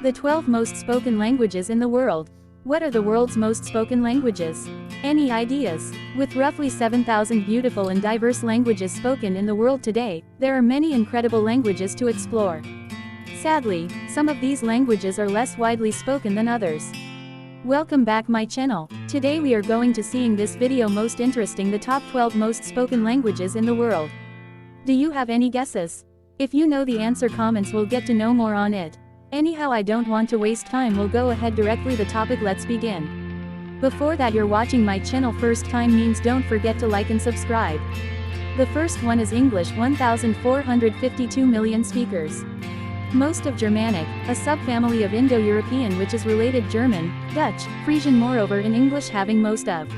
The 12 most spoken languages in the world. What are the world's most spoken languages? Any ideas? With roughly 7,000 beautiful and diverse languages spoken in the world today, there are many incredible languages to explore. Sadly, some of these languages are less widely spoken than others. Welcome back my channel. Today we are going to seeing this video most interesting the top 12 most spoken languages in the world. Do you have any guesses? If you know the answer, comments will get to know more on it. Anyhow, I don't want to waste time, we'll go ahead directly the topic, let's begin. Before that, you're watching my channel first time means don't forget to like and subscribe. The first one is English, 1,452 million speakers. Most of Germanic, a subfamily of Indo-European which is related German, Dutch, Frisian, moreover in English having most of.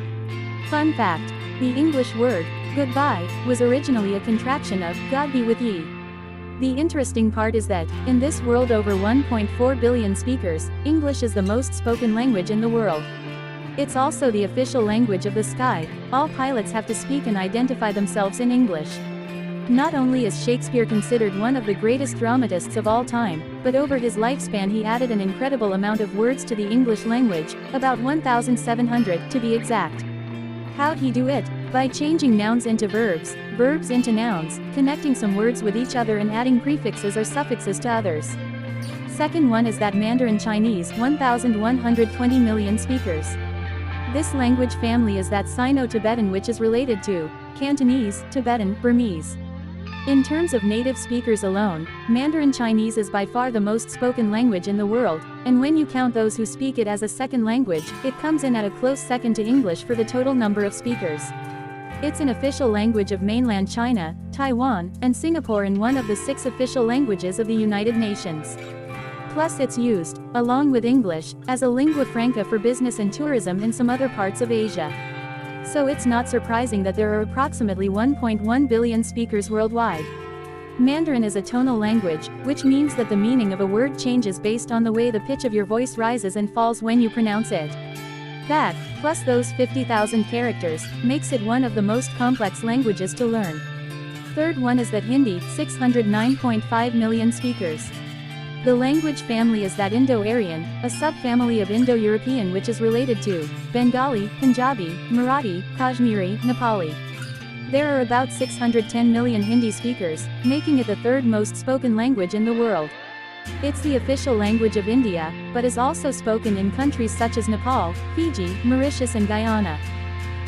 Fun fact, the English word, goodbye, was originally a contraction of, God be with ye. The interesting part is that, in this world over 1.4 billion speakers, English is the most spoken language in the world. It's also the official language of the sky. All pilots have to speak and identify themselves in English. Not only is Shakespeare considered one of the greatest dramatists of all time, but over his lifespan he added an incredible amount of words to the English language, about 1,700 to be exact. How'd he do it? By changing nouns into verbs, verbs into nouns, connecting some words with each other and adding prefixes or suffixes to others. Second one is that Mandarin Chinese, 1,120 million speakers. This language family is that Sino-Tibetan which is related to Cantonese, Tibetan, Burmese. In terms of native speakers alone, Mandarin Chinese is by far the most spoken language in the world, and when you count those who speak it as a second language, it comes in at a close second to English for the total number of speakers. It's an official language of mainland China, Taiwan, and Singapore and one of the 6 official languages of the United Nations. Plus it's used, along with English, as a lingua franca for business and tourism in some other parts of Asia. So it's not surprising that there are approximately 1.1 billion speakers worldwide. Mandarin is a tonal language, which means that the meaning of a word changes based on the way the pitch of your voice rises and falls when you pronounce it. That, plus those 50,000 characters, makes it one of the most complex languages to learn. Third one is that Hindi, 609.5 million speakers. The language family is that Indo-Aryan, a subfamily of Indo-European which is related to Bengali, Punjabi, Marathi, Kashmiri, Nepali. There are about 610 million Hindi speakers, making it the third most spoken language in the world. It's the official language of India, but is also spoken in countries such as Nepal, Fiji, Mauritius and Guyana.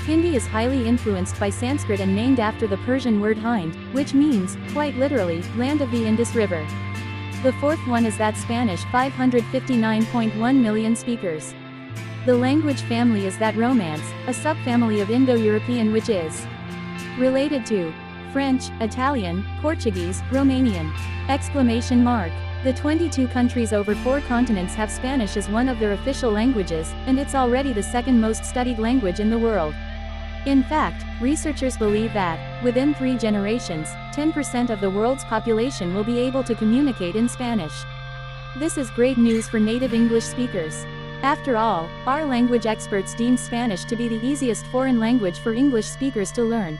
Hindi is highly influenced by Sanskrit and named after the Persian word Hind, which means, quite literally, land of the Indus River. The fourth one is that Spanish, 559.1 million speakers. The language family is that Romance, a subfamily of Indo-European which is related to French, Italian, Portuguese, Romanian. Exclamation mark. The 22 countries over 4 continents have Spanish as one of their official languages, and it's already the second most studied language in the world. In fact, researchers believe that, within 3 generations, 10% of the world's population will be able to communicate in Spanish. This is great news for native English speakers. After all, our language experts deem Spanish to be the easiest foreign language for English speakers to learn.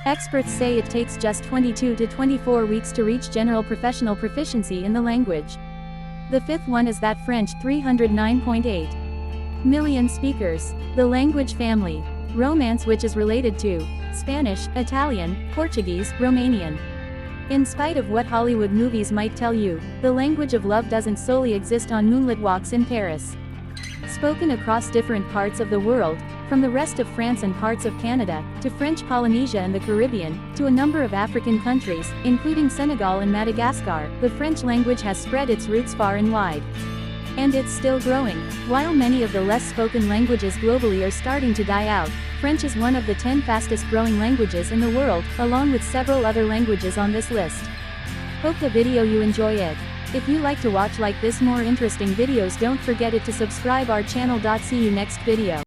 Experts say it takes just 22 to 24 weeks to reach general professional proficiency in the language. The fifth one is that French, 309.8 million speakers. The language family. Romance which is related to Spanish, Italian, Portuguese, Romanian. In spite of what Hollywood movies might tell you, the language of love doesn't solely exist on moonlit walks in Paris. Spoken across different parts of the world, from the rest of France and parts of Canada, to French Polynesia and the Caribbean, to a number of African countries, including Senegal and Madagascar, the French language has spread its roots far and wide. And it's still growing. While many of the less spoken languages globally are starting to die out, French is one of the 10 fastest growing languages in the world, along with several other languages on this list. Hope the video you enjoy it. If you like to watch like this more interesting videos, don't forget it to subscribe our channel. See you next video.